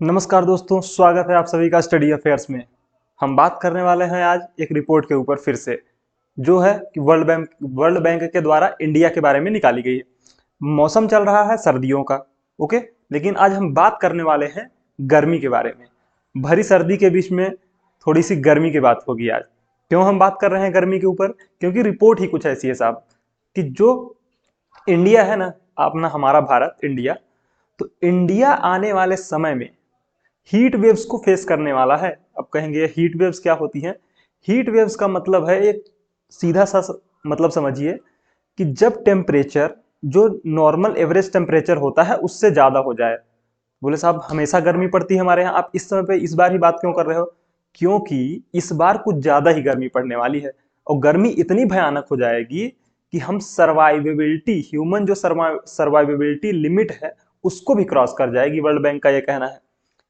नमस्कार दोस्तों, स्वागत है आप सभी का स्टडी अफेयर्स में। हम बात करने वाले हैं आज एक रिपोर्ट के ऊपर फिर से, जो है कि वर्ल्ड बैंक के द्वारा इंडिया के बारे में निकाली गई है। मौसम चल रहा है सर्दियों का, ओके। लेकिन आज हम बात करने वाले हैं गर्मी के बारे में। भरी सर्दी के बीच में थोड़ी सी गर्मी की बात होगी आज। क्यों हम बात कर रहे हैं गर्मी के ऊपर? क्योंकि रिपोर्ट ही कुछ ऐसी है साहब कि जो इंडिया है ना, अपना हमारा भारत इंडिया, तो इंडिया आने वाले समय में हीट वेव्स को फेस करने वाला है। अब कहेंगे हीट वेव्स क्या होती हैं? हीट वेव्स का मतलब है एक सीधा सा मतलब समझिए कि जब टेम्परेचर जो नॉर्मल एवरेज टेम्परेचर होता है उससे ज्यादा हो जाए। बोले साहब हमेशा गर्मी पड़ती है हमारे यहाँ, आप इस समय पे इस बार ही बात क्यों कर रहे हो? क्योंकि इस बार कुछ ज्यादा ही गर्मी पड़ने वाली है और गर्मी इतनी भयानक हो जाएगी कि हम सर्वाइवेबिलिटी, ह्यूमन जो सर्वाइवेबिलिटी लिमिट है उसको भी क्रॉस कर जाएगी। वर्ल्ड बैंक का यह कहना है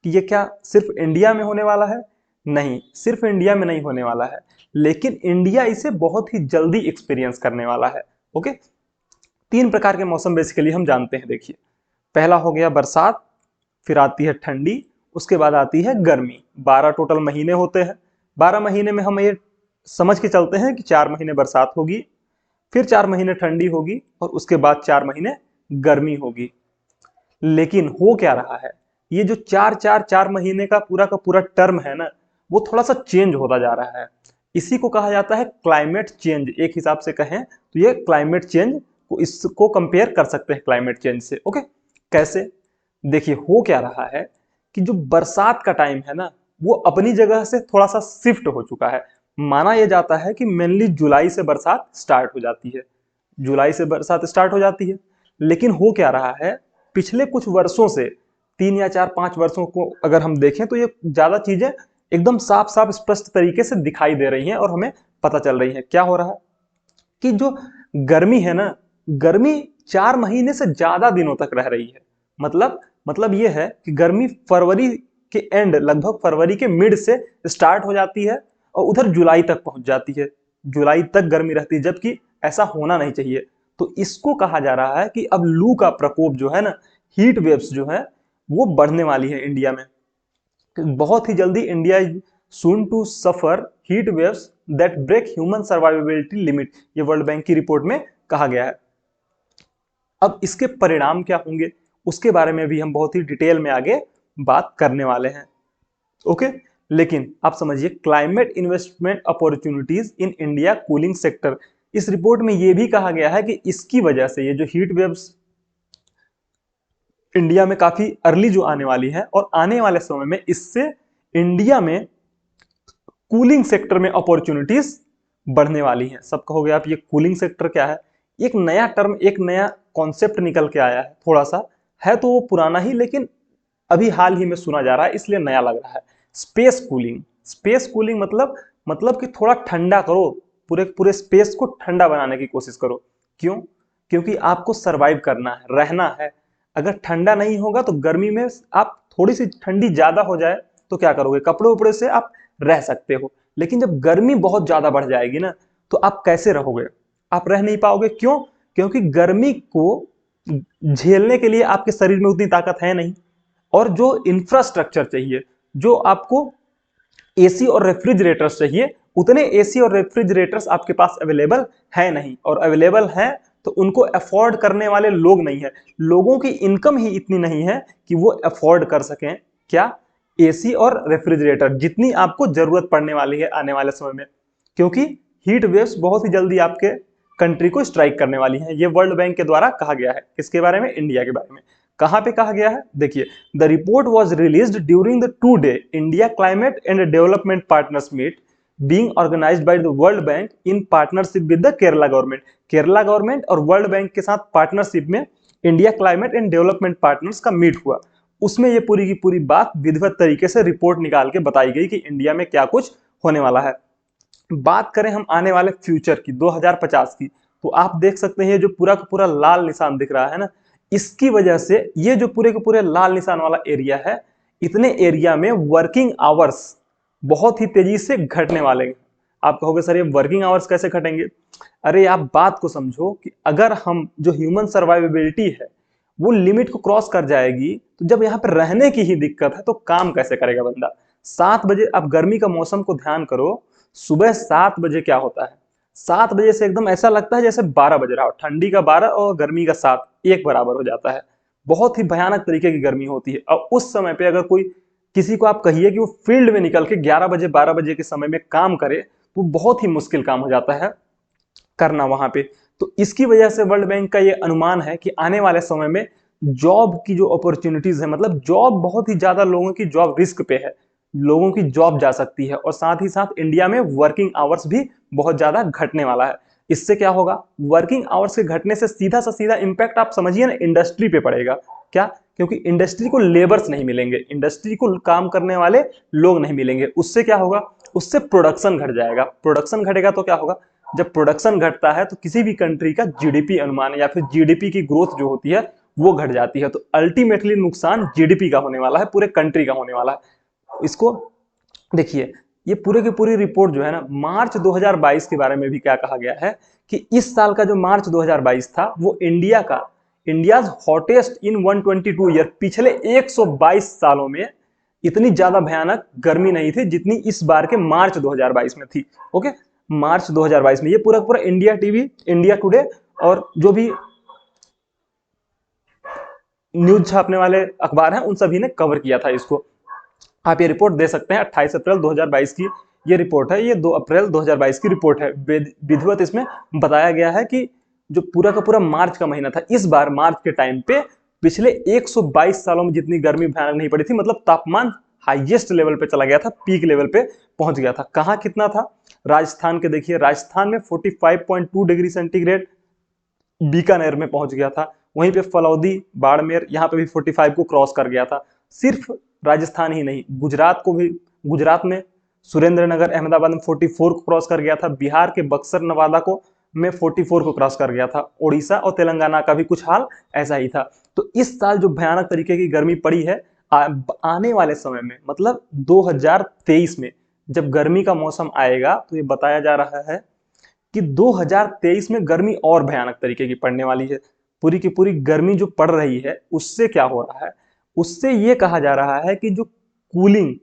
कि ये क्या सिर्फ इंडिया में होने वाला है? नहीं, सिर्फ इंडिया में नहीं होने वाला है, लेकिन इंडिया इसे बहुत ही जल्दी एक्सपीरियंस करने वाला है। ओके, तीन प्रकार के मौसम बेसिकली हम जानते हैं। देखिए, पहला हो गया बरसात, फिर आती है ठंडी, उसके बाद आती है गर्मी। 12 टोटल महीने होते हैं। 12 महीने में हम ये समझ के चलते हैं कि 4 महीने बरसात होगी, फिर 4 महीने ठंडी होगी और उसके बाद 4 महीने गर्मी होगी। लेकिन हो क्या रहा है, ये जो 4 महीने का पूरा टर्म है ना, वो थोड़ा सा चेंज होता जा रहा है। इसी को कहा जाता है क्लाइमेट चेंज। एक हिसाब से कहें तो ये क्लाइमेट चेंज को, इसको कंपेयर कर सकते हैं क्लाइमेट चेंज से। ओके, कैसे? देखिए, हो क्या रहा है कि जो बरसात का टाइम है ना, वो अपनी जगह से थोड़ा सा शिफ्ट हो चुका है। माना यह जाता है कि मेनली जुलाई से बरसात स्टार्ट हो जाती है, जुलाई से बरसात स्टार्ट हो जाती है। लेकिन हो क्या रहा है, पिछले कुछ वर्षों से, 3 या 4 5 वर्षों को अगर हम देखें तो ये ज्यादा चीजें एकदम साफ साफ स्पष्ट तरीके से दिखाई दे रही हैं और हमें पता चल रही है क्या हो रहा है कि जो गर्मी है ना, गर्मी 4 महीने से ज्यादा दिनों तक रह रही है। मतलब ये है कि गर्मी फरवरी के एंड, लगभग फरवरी के मिड से स्टार्ट हो जाती है और उधर जुलाई तक पहुंच जाती है। जुलाई तक गर्मी रहती है, जबकि ऐसा होना नहीं चाहिए। तो इसको कहा जा रहा है कि अब लू का प्रकोप जो है ना, हीट वेव्स जो है वो बढ़ने वाली है इंडिया में। बहुत ही जल्दी India is soon to suffer heat waves that break human survivability limit, ये वर्ल्ड बैंक की रिपोर्ट में कहा गया है। अब इसके परिणाम क्या होंगे उसके बारे में भी हम बहुत ही डिटेल में आगे बात करने वाले हैं। ओके, लेकिन आप समझिए climate investment opportunities in India cooling sector. इस रिपोर्ट में यह भी कहा गया है कि इसकी वजह से ये जो हीट वेव्स इंडिया में काफी अर्ली जो आने वाली है और आने वाले समय में इससे इंडिया में कूलिंग सेक्टर में अपॉर्चुनिटीज बढ़ने वाली हैं। सब कहोगे आप ये कूलिंग सेक्टर क्या है? एक नया टर्म, एक नया कॉन्सेप्ट निकल के आया है। थोड़ा सा है तो वो पुराना ही, लेकिन अभी हाल ही में सुना जा रहा है इसलिए नया लग रहा है। Space cooling. स्पेस कूलिंग मतलब कि थोड़ा ठंडा करो, पूरे पूरे स्पेस को ठंडा बनाने की कोशिश करो। क्यों? क्योंकि आपको सरवाइव करना है, रहना है। अगर ठंडा नहीं होगा तो गर्मी में आप थोड़ी सी ठंडी ज्यादा हो जाए तो क्या करोगे? कपड़े उपड़े से आप रह सकते हो, लेकिन जब गर्मी बहुत ज्यादा बढ़ जाएगी ना, तो आप कैसे रहोगे? आप रह नहीं पाओगे। क्यों? क्योंकि गर्मी को झेलने के लिए आपके शरीर में उतनी ताकत है नहीं, और जो इंफ्रास्ट्रक्चर चाहिए, जो आपको एसी और रेफ्रिजरेटर्स चाहिए, उतने एसी और रेफ्रिजरेटर्स आपके पास अवेलेबल है नहीं, और अवेलेबल है तो उनको अफोर्ड करने वाले लोग नहीं है। लोगों की इनकम ही इतनी नहीं है कि वो अफोर्ड कर सकें क्या? एसी और रेफ्रिजरेटर, जितनी आपको जरूरत पड़ने वाली है आने वाले समय में। क्योंकि हीट वेव्स बहुत ही जल्दी आपके कंट्री को स्ट्राइक करने वाली हैं। ये वर्ल्ड बैंक के द्वारा कहा गया है। किसके बारे में? इंडिया के बारे में। कहां पे कहा गया है? देखिए, द report was released during the 2-day India climate and development partners meet being organized by the World Bank in partnership with the Kerala government. Kerala government और वर्ल्ड बैंक के साथ पार्टनरशिप में India climate and development partners का meet हुआ। उसमें ये पूरी की पूरी बात विधिवत तरीके से रिपोर्ट निकाल के बताई गई कि इंडिया में क्या कुछ होने वाला है। बात करें हम आने वाले फ्यूचर की, 2050 की, तो आप देख सकते हैं जो पूरा का पूरा लाल निशान दिख रहा है ना, इसकी वजह से ये जो पूरे के पूरे लाल निशान वाला एरिया है, इतने एरिया में वर्किंग आवर्स बहुत ही तेजी से घटने वाले हैं। आप कहोगे सर ये वर्किंग आवर्स कैसे घटेंगे? अरे आप बात को समझो कि अगर हम जो ह्यूमन सर्वाइवेबिलिटी है वो लिमिट को क्रॉस कर जाएगी तो जब यहाँ पे रहने की ही दिक्कत है तो काम कैसे करेगा बंदा। 7 बजे, आप गर्मी का मौसम को ध्यान करो, सुबह 7 बजे क्या होता है, 7 बजे से एकदम ऐसा लगता है जैसे 12 बज रहा हो, ठंडी का 12 और गर्मी का 7 एक बराबर हो जाता है। बहुत ही भयानक तरीके की गर्मी होती है। और उस समय पे अगर कोई किसी को आप कहिए कि वो फील्ड में निकल के 11 बजे 12 बजे के समय में काम करे तो बहुत ही मुश्किल काम हो जाता है करना वहां पे। तो इसकी वजह से वर्ल्ड बैंक का ये अनुमान है कि आने वाले समय में जॉब की जो अपॉर्चुनिटीज है, मतलब जॉब बहुत ही ज्यादा लोगों की जॉब रिस्क पे है, लोगों की जॉब जा सकती है। और साथ ही साथ इंडिया में वर्किंग आवर्स भी बहुत ज्यादा घटने वाला है। इससे क्या होगा, वर्किंग आवर्स के घटने से सीधा सा सीधा इंपैक्ट आप समझिए ना इंडस्ट्री पे पड़ेगा। क्या, क्योंकि इंडस्ट्री को लेबर्स नहीं मिलेंगे, इंडस्ट्री को काम करने वाले लोग नहीं मिलेंगे। उससे क्या होगा, उससे प्रोडक्शन घट जाएगा। प्रोडक्शन घटेगा तो क्या होगा, जब प्रोडक्शन घटता है तो किसी भी कंट्री का जीडीपी अनुमान या फिर जीडीपी की ग्रोथ जो होती है वो घट जाती है। तो अल्टीमेटली नुकसान जीडीपी का होने वाला है, पूरे कंट्री का होने वाला है। इसको देखिए, ये पूरे की पूरी रिपोर्ट जो है ना, मार्च 2022 के बारे में भी क्या कहा गया है कि इस साल का जो मार्च 2022 था वो इंडियाज हॉटेस्ट इन 122 ईयर, पिछले 122 सालों में इतनी ज्यादा भयानक गर्मी नहीं थी जितनी इस बार के मार्च 2022 में थी। ओके, मार्च 2022 में ये पूरा पूरा इंडिया टीवी, इंडिया टुडे और जो भी न्यूज छापने वाले अखबार हैं उन सभी ने कवर किया था इसको। आप ये रिपोर्ट दे सकते हैं। 28 अप्रैल 2022 की ये रिपोर्ट है, ये 2 अप्रैल 2022 की रिपोर्ट है। विधिवत इसमें बताया गया है कि जो पूरा का पूरा मार्च का महीना था, इस बार मार्च के टाइम पे पिछले 122 सालों में जितनी गर्मी भयानक नहीं पड़ी थी, मतलब तापमान हाईएस्ट लेवल पे चला गया था, पीक लेवल पे पहुंच गया था। कहाँ कितना था, राजस्थान के देखिए, राजस्थान में 45.2 डिग्री सेंटीग्रेड बीकानेर में पहुंच गया था। वहीं पे फलौदी, बाड़मेर, यहाँ पे भी 45 को क्रॉस कर गया था। सिर्फ राजस्थान ही नहीं, गुजरात को भी, गुजरात में सुरेंद्रनगर, अहमदाबाद में 44 को क्रॉस कर गया था। बिहार के बक्सर, नवादा को में 44 को क्रॉस कर गया था। ओडिशा और तेलंगाना का भी कुछ हाल ऐसा ही था। तो इस साल जो भयानक तरीके की गर्मी पड़ी है, आने वाले समय में मतलब 2023 में जब गर्मी का मौसम आएगा तो ये बताया जा रहा है कि 2023 में गर्मी और भयानक तरीके की पड़ने वाली है। पूरी की पूरी गर्मी जो पड़ रही है उससे क्या हो रहा है, उससे ये कहा जा रहा है कि जो कूलिंग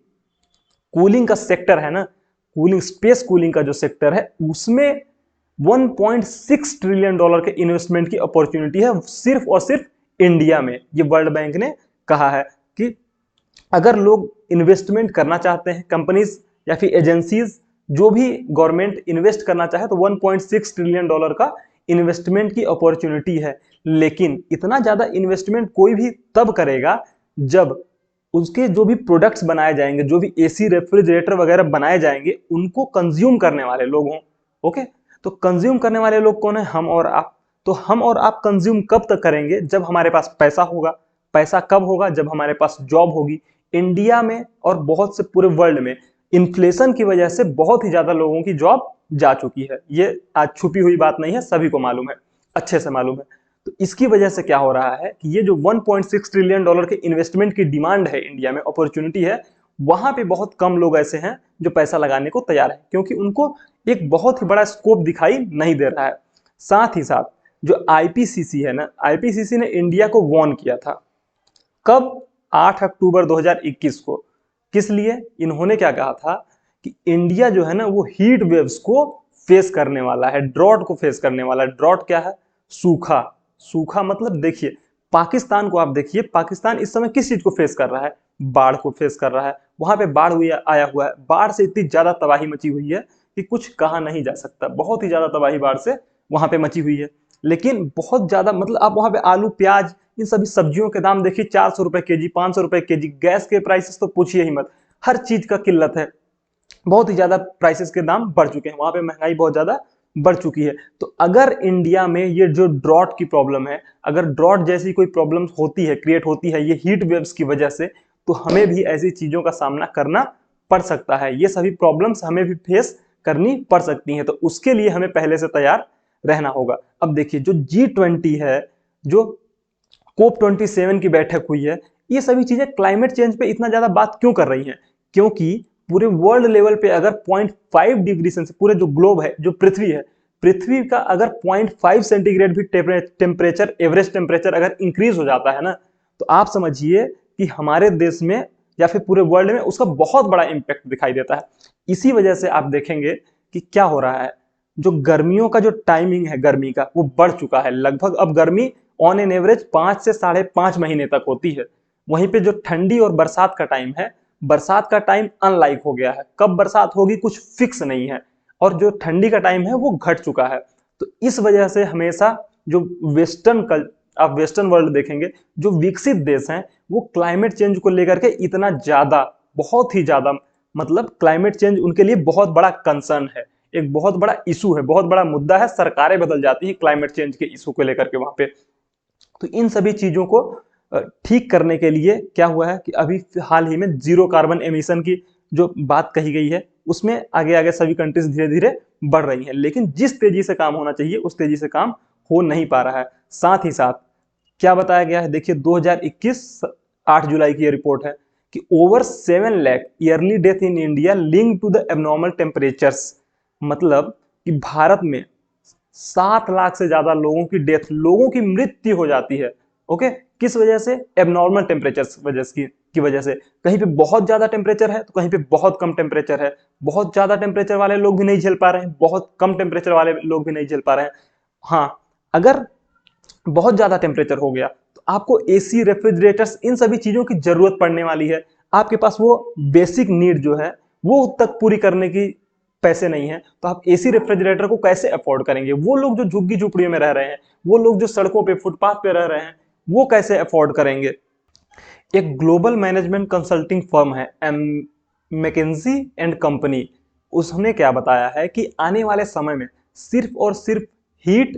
कूलिंग का सेक्टर है ना, कूलिंग, स्पेस कूलिंग का जो सेक्टर है उसमें 1.6 ट्रिलियन डॉलर के इन्वेस्टमेंट की अपॉर्चुनिटी है सिर्फ और सिर्फ इंडिया में। ये वर्ल्ड बैंक ने कहा है कि अगर लोग इन्वेस्टमेंट करना चाहते हैं, कंपनीज या फिर एजेंसीज, जो भी गवर्नमेंट इन्वेस्ट करना चाहे तो 1.6 ट्रिलियन डॉलर का इन्वेस्टमेंट की अपॉर्चुनिटी है। लेकिन इतना ज्यादा इन्वेस्टमेंट कोई भी तब करेगा जब उसके जो भी प्रोडक्ट्स बनाए जाएंगे, जो भी एसी, रेफ्रिजरेटर वगैरह बनाए जाएंगे, उनको कंज्यूम करने वाले लोग हों। ओके, तो कंज्यूम करने वाले लोग कौन है, हम और आप। तो हम और आप कंज्यूम कब तक करेंगे, जब हमारे पास पैसा होगा। पैसा कब होगा, जब हमारे पास जॉब होगी। इंडिया में और बहुत से पूरे वर्ल्ड में इन्फ्लेशन की वजह से बहुत ही ज्यादा लोगों की जॉब जा चुकी है। ये आज छुपी हुई बात नहीं है, सभी को मालूम है, अच्छे से मालूम है। तो इसकी वजह से क्या हो रहा है कि ये जो 1.6 ट्रिलियन डॉलर के इन्वेस्टमेंट की डिमांड है इंडिया में, अपॉर्चुनिटी है, वहां पे बहुत कम लोग ऐसे हैं जो पैसा लगाने को तैयार है, क्योंकि उनको एक बहुत ही बड़ा स्कोप दिखाई नहीं दे रहा है। साथ ही साथ जो आईपीसीसी है ना, आईपीसीसी ने इंडिया को वार्न किया था। कब, 8 अक्टूबर 2021 को। किस लिए, इन्होंने क्या कहा था कि इंडिया जो है ना वो हीट वेव्स को फेस करने वाला है, ड्रॉट को फेस करने वाला है। ड्रॉट क्या है, सूखा। सूखा मतलब देखिए, पाकिस्तान को आप देखिए, पाकिस्तान इस समय किस चीज को फेस कर रहा है, बाढ़ को फेस कर रहा है। वहां पे बाढ़ हुई, आया हुआ है, बाढ़ से इतनी ज्यादा तबाही मची हुई है कि कुछ कहा नहीं जा सकता। बहुत ही ज्यादा तबाही बाढ़ से वहां पे मची हुई है। लेकिन बहुत ज्यादा, मतलब आप वहां पे आलू, प्याज, इन सभी सब्जियों के दाम देखिए, 400 रुपए केजी, 500 रुपए केजी। गैस के प्राइसेस तो पूछिए ही मत, हर चीज का किल्लत है। बहुत ही ज्यादा प्राइसेस के दाम बढ़ चुके हैं, वहां पे महंगाई बहुत ज्यादा बढ़ चुकी है। तो अगर इंडिया में ये जो ड्रॉट की प्रॉब्लम है, अगर ड्रॉट जैसी कोई प्रॉब्लम होती है, क्रिएट होती है ये हीट वेव्स की वजह से, तो हमें भी ऐसी चीजों का सामना करना पड़ सकता है। ये सभी प्रॉब्लम्स हमें भी फेस करनी पड़ सकती हैं। तो उसके लिए हमें पहले से तैयार रहना होगा। अब देखिए, जो G20 है, जो COP27 की बैठक हुई है, ये सभी चीजें क्लाइमेट चेंज पे इतना ज्यादा बात क्यों कर रही हैं? क्योंकि पूरे वर्ल्ड लेवल पे अगर 0.5 डिग्री सेल्सियस, पूरे जो ग्लोब है, जो पृथ्वी है, पृथ्वी का अगर 0.5 सेंटीग्रेड भी टेम्परेचर, एवरेज टेम्परेचर अगर इंक्रीज हो जाता है ना, तो आप समझिए कि हमारे देश में या फिर पूरे वर्ल्ड में उसका बहुत बड़ा इंपैक्ट दिखाई देता है। इसी वजह से आप देखेंगे कि क्या हो रहा है, जो गर्मियों का जो टाइमिंग है गर्मी का, वो बढ़ चुका है। लगभग अब गर्मी ऑन एन एवरेज 5 से 5.5 महीने तक होती है। वहीं पे जो ठंडी और बरसात का टाइम है, बरसात का टाइम अनलाइक हो गया है। कब बरसात होगी कुछ फिक्स नहीं है, और जो ठंडी का टाइम है वो घट चुका है। तो इस वजह से हमेशा जो आप वेस्टर्न वर्ल्ड देखेंगे, जो विकसित देश हैं, वो क्लाइमेट चेंज को लेकर के इतना ज्यादा, बहुत ही ज्यादा, मतलब क्लाइमेट चेंज उनके लिए बहुत बड़ा कंसर्न है, एक बहुत बड़ा इशू है, बहुत बड़ा मुद्दा है। सरकारें बदल जाती है क्लाइमेट चेंज के इशू को लेकर के वहां पे। तो इन सभी चीजों को ठीक करने के लिए क्या हुआ है कि अभी हाल ही में जीरो कार्बन एमिशन की जो बात कही गई है, उसमें आगे आगे सभी कंट्रीज धीरे धीरे बढ़ रही हैं, लेकिन जिस तेजी से काम होना चाहिए उस तेजी से काम हो नहीं पा रहा है। साथ ही साथ क्या बताया गया है, देखिए 2021 8 जुलाई की ये रिपोर्ट है कि over 7 lakh yearly death in India link to the abnormal temperatures. मतलब कि भारत में 7 लाख से ज्यादा लोगों की डेथ, लोगों की मृत्यु हो जाती है। ओके, किस वजह से? एबनॉर्मल टेम्परेचर की वजह से। कहीं पे बहुत ज्यादा टेम्परेचर है तो कहीं पे बहुत कम टेम्परेचर है। बहुत ज्यादा टेम्परेचर वाले लोग भी नहीं झेल पा रहे हैं, बहुत कम टेम्परेचर वाले लोग भी नहीं झेल पा रहे हैं। हाँ, अगर बहुत ज्यादा टेम्परेचर हो गया तो आपको एसी, रेफ्रिजरेटर्स, इन सभी चीजों की जरूरत पड़ने वाली है। आपके पास वो बेसिक नीड जो है वो तक पूरी करने की पैसे नहीं है, तो आप एसी रेफ्रिजरेटर को कैसे अफोर्ड करेंगे? वो लोग जो झुग्गी झुपड़ियों में रह रहे हैं, वो लोग जो सड़कों पे, फुटपाथ पे रह रहे हैं, वो कैसे अफोर्ड करेंगे? एक ग्लोबल मैनेजमेंट कंसल्टिंग फर्म है मैकेंजी एंड कंपनी, उसने क्या बताया है कि आने वाले समय में सिर्फ और सिर्फ हीट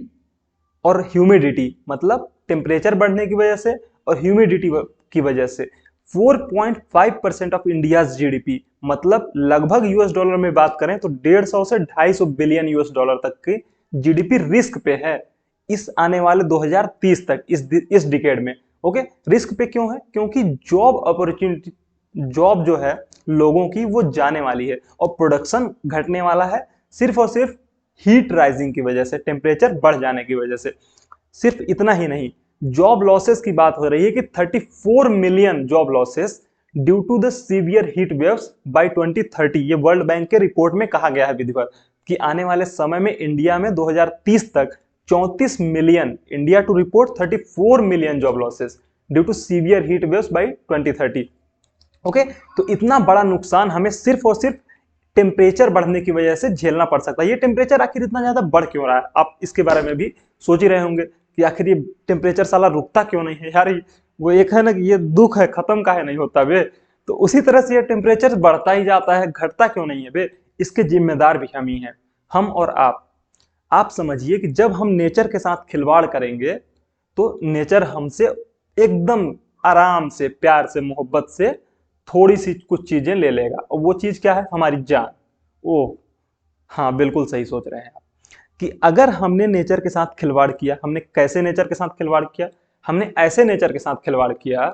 और ह्यूमिडिटी, मतलब टेम्परेचर बढ़ने की वजह से और ह्यूमिडिटी की वजह से 4.5% ऑफ इंडियाज जीडीपी, मतलब लगभग यूएस डॉलर में बात करें तो 150 से 250 बिलियन यूएस डॉलर तक की जीडीपी रिस्क पे है इस आने वाले 2030 तक, इस डिकेड में। ओके, रिस्क पे क्यों है? क्योंकि जॉब अपॉर्चुनिटी, जॉब जो है लोगों की वो जाने वाली है और प्रोडक्शन घटने वाला है, सिर्फ और सिर्फ हीट राइजिंग की वजह से, टेम्परेचर बढ़ जाने की वजह से। सिर्फ इतना ही नहीं, जॉब लॉसेस की बात हो रही है कि 34 million job losses due to the severe heat waves by 2030। ये वर्ल्ड बैंक के रिपोर्ट में कहा गया है विधिवत कि आने वाले समय में इंडिया में 2030 तक 34 million, India to report 34 million job losses due to severe heat waves by 2030। Okay, तो इतना बड़ा नुकसान हमें सिर्फ और सिर्फ टेम्परेचर बढ़ने की वजह से झेलना पड़ सकता है। ये टेम्परेचर आखिर इतना ज्यादा बढ़ क्यों रहा है? आप इसके बारे में भी सोच ही रहे होंगे कि आखिर ये टेम्परेचर साला रुकता क्यों नहीं है यार। वो एक है ना कि ये दुख है, खत्म का है नहीं होता बे। तो उसी तरह से ये टेम्परेचर बढ़ता ही जाता है, घटता क्यों नहीं है बे? इसके जिम्मेदार भी हम ही हैं, हम और आप समझिए कि जब हम नेचर के साथ खिलवाड़ करेंगे तो नेचर हमसे एकदम आराम से, प्यार से, मोहब्बत से थोड़ी सी कुछ चीजें ले लेगा, और वो चीज क्या है? हमारी जान। ओह हाँ, बिल्कुल सही सोच रहे हैं आप कि अगर हमने नेचर के साथ खिलवाड़ किया, हमने कैसे नेचर के साथ खिलवाड़ किया? हमने ऐसे नेचर के साथ खिलवाड़ किया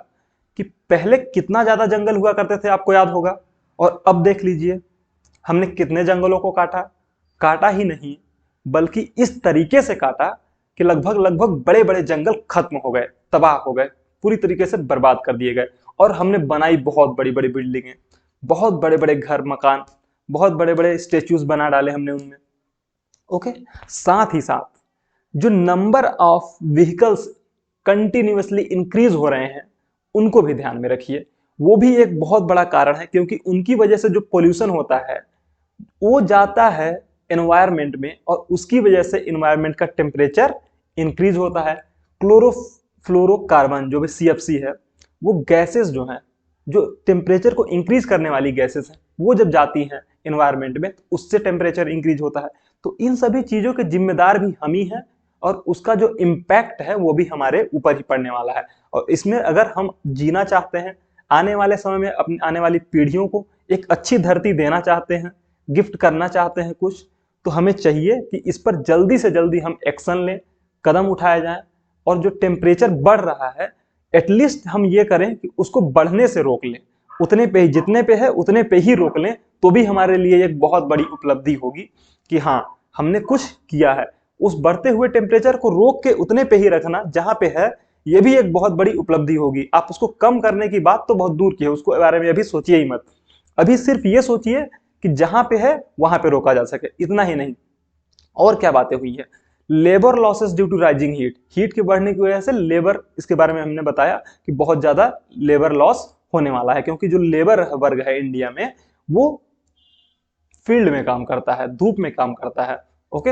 कि पहले कितना ज्यादा जंगल हुआ करते थे, आपको याद होगा, और अब देख लीजिए हमने कितने जंगलों को काटा। काटा ही नहीं, बल्कि इस तरीके से काटा कि लगभग लगभग बड़े बड़े जंगल खत्म हो गए, तबाह हो गए, पूरी तरीके से बर्बाद कर दिए गए। और हमने बनाई बहुत बड़ी बड़ी बिल्डिंगें, बहुत बड़े बड़े घर मकान, बहुत बड़े बड़े स्टेच्यूज बना डाले हमने उनमें। ओके, साथ ही साथ जो number of vehicles continuously increase हो रहे हैं उनको भी ध्यान में रखिए। वो भी एक बहुत बड़ा कारण है, क्योंकि उनकी वजह से जो पोल्यूशन होता है वो जाता है एनवायरमेंट में, और उसकी वजह से एनवायरमेंट का टेम्परेचर इंक्रीज होता है। क्लोरोफ्लोरोकार्बन जो भी सीएफसी है, वो गैसेस जो हैं, जो टेम्परेचर को इंक्रीज करने वाली गैसेस हैं, वो जब जाती हैं एनवायरमेंट में तो उससे टेम्परेचर इंक्रीज होता है। तो इन सभी चीजों के जिम्मेदार भी हम ही हैं, और उसका जो इम्पैक्ट है वो भी हमारे ऊपर ही पड़ने वाला है। और इसमें अगर हम जीना चाहते हैं, आने वाले समय में अपनी आने वाली पीढ़ियों को एक अच्छी धरती देना चाहते हैं, गिफ्ट करना चाहते हैं कुछ, तो हमें चाहिए कि इस पर जल्दी से जल्दी हम एक्शन लें, कदम उठाए जाएं, और जो टेम्परेचर बढ़ रहा है एटलीस्ट हम ये करें कि उसको बढ़ने से रोक लें। उतने पे ही, जितने पे है उतने पे ही रोक लें, तो भी हमारे लिए एक बहुत बड़ी उपलब्धि होगी कि हाँ, हमने कुछ किया है। उस बढ़ते हुए टेम्परेचर को रोक के उतने पे ही रखना जहां पे है, ये भी एक बहुत बड़ी उपलब्धि होगी। आप उसको कम करने की बात तो बहुत दूर की है, उसको बारे में अभी सोचिए ही मत। अभी सिर्फ ये सोचिए कि जहां पे है वहां पे रोका जा सके, इतना ही नहीं। और क्या बातें हुई है, labour losses due to rising heat, heat के बढ़ने की वजह से लेबर, इसके बारे में हमने बताया कि बहुत ज्यादा लेबर लॉस होने वाला है, क्योंकि जो लेबर वर्ग है इंडिया में वो फील्ड में काम करता है, धूप में काम करता है। ओके,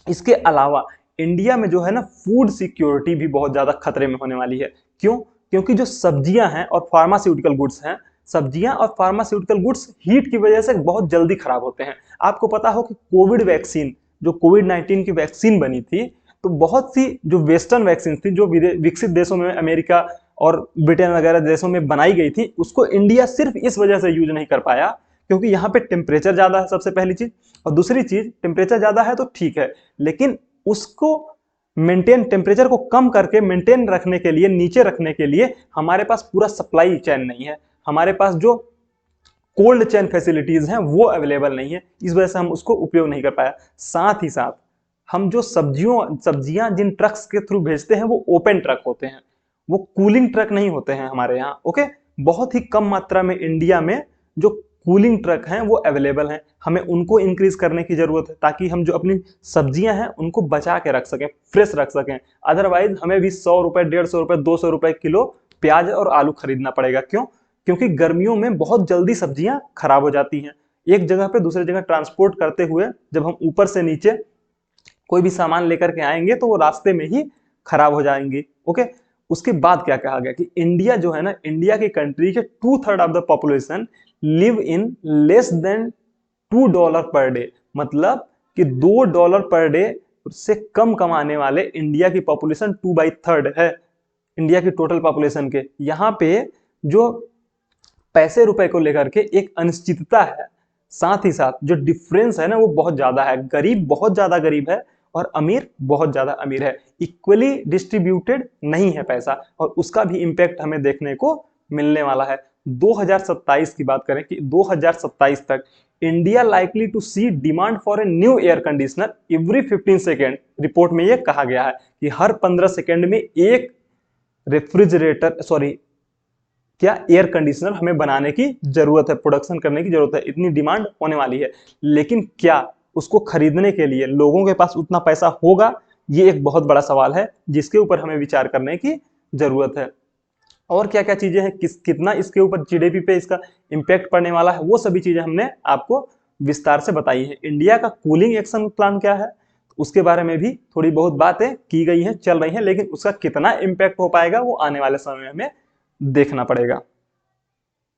इसके अलावा इंडिया में जो है ना फूड सिक्योरिटी भी बहुत ज्यादा खतरे में होने वाली है। क्यों? क्योंकि जो सब्जियां हैं और फार्मास्यूटिकल गुड्स हैं, सब्जियां और फार्मास्यूटिकल गुड्स हीट की वजह से बहुत जल्दी खराब होते हैं। आपको पता हो कि कोविड वैक्सीन, जो कोविड-19 की वैक्सीन बनी थी, तो बहुत सी जो वेस्टर्न वैक्सीन थी जो विकसित देशों में, अमेरिका और ब्रिटेन वगैरह देशों में बनाई गई थी, उसको इंडिया सिर्फ इस वजह से यूज नहीं कर पाया क्योंकि यहाँ पे टेम्परेचर ज्यादा है, सबसे पहली चीज। और दूसरी चीज, टेम्परेचर ज्यादा है तो ठीक है, लेकिन उसको मेंटेन, टेम्परेचर को कम करके मेंटेन रखने के लिए, नीचे रखने के लिए हमारे पास पूरा सप्लाई चेन नहीं है, हमारे पास जो कोल्ड चेन फैसिलिटीज हैं वो अवेलेबल नहीं है, इस वजह से हम उसको उपयोग नहीं कर पाया। साथ ही साथ हम जो सब्जियां जिन ट्रक्स के थ्रू भेजते हैं वो ओपन ट्रक होते हैं, वो कूलिंग ट्रक नहीं होते हैं हमारे यहाँ। ओके, बहुत ही कम मात्रा में इंडिया में जो कूलिंग ट्रक हैं वो अवेलेबल हैं, हमें उनको इंक्रीज करने की जरूरत है ताकि हम जो अपनी सब्जियां हैं उनको बचा के रख सकें, फ्रेश रख सकें। अदरवाइज हमें भी 100 रुपए, 150 रुपए, 200 रुपए किलो प्याज और आलू खरीदना पड़ेगा। क्यों? क्योंकि गर्मियों में बहुत जल्दी सब्जियां खराब हो जाती हैं। एक जगह पे दूसरी जगह ट्रांसपोर्ट करते हुए जब हम ऊपर से नीचे कोई भी सामान लेकर के आएंगे तो वो रास्ते में ही खराब हो जाएंगी। ओके, उसके बाद क्या कहा गया कि इंडिया जो है ना, इंडिया की कंट्री के 2/3 of the population live in less than $2 per day, मतलब कि $2 पर डे से कम कमाने वाले इंडिया की पॉपुलेशन 2/3 है इंडिया की टोटल पॉपुलेशन के। यहाँ पे जो पैसे रुपए को लेकर के एक अनिश्चितता है, साथ ही साथ जो डिफरेंस है ना वो बहुत ज्यादा है, गरीब बहुत ज्यादा गरीब है और अमीर बहुत ज्यादा अमीर है, इक्वली डिस्ट्रीब्यूटेड नहीं है पैसा, और उसका भी इम्पैक्ट हमें देखने को मिलने वाला है। 2027 की बात करें कि 2027 तक India likely to see demand for a new air conditioner every 15 second. Report में यह कहा गया है कि हर 15 सेकेंड में एक रेफ्रिजरेटर, सॉरी क्या, एयर कंडीशनर हमें बनाने की जरूरत है, प्रोडक्शन करने की जरूरत है, इतनी डिमांड होने वाली है। लेकिन क्या उसको खरीदने के लिए लोगों के पास उतना पैसा होगा, ये एक बहुत बड़ा सवाल है जिसके ऊपर हमें विचार करने की जरूरत है। और क्या क्या चीजें हैं, कितना इसके ऊपर जीडीपी पे इसका इंपैक्ट पड़ने वाला है, वो सभी चीजें हमने आपको विस्तार से बताई है। इंडिया का कूलिंग एक्शन प्लान क्या है, उसके बारे में भी थोड़ी बहुत बातें की गई हैं, चल रही हैं, लेकिन उसका कितना इंपैक्ट हो पाएगा वो आने वाले समय में देखना पड़ेगा।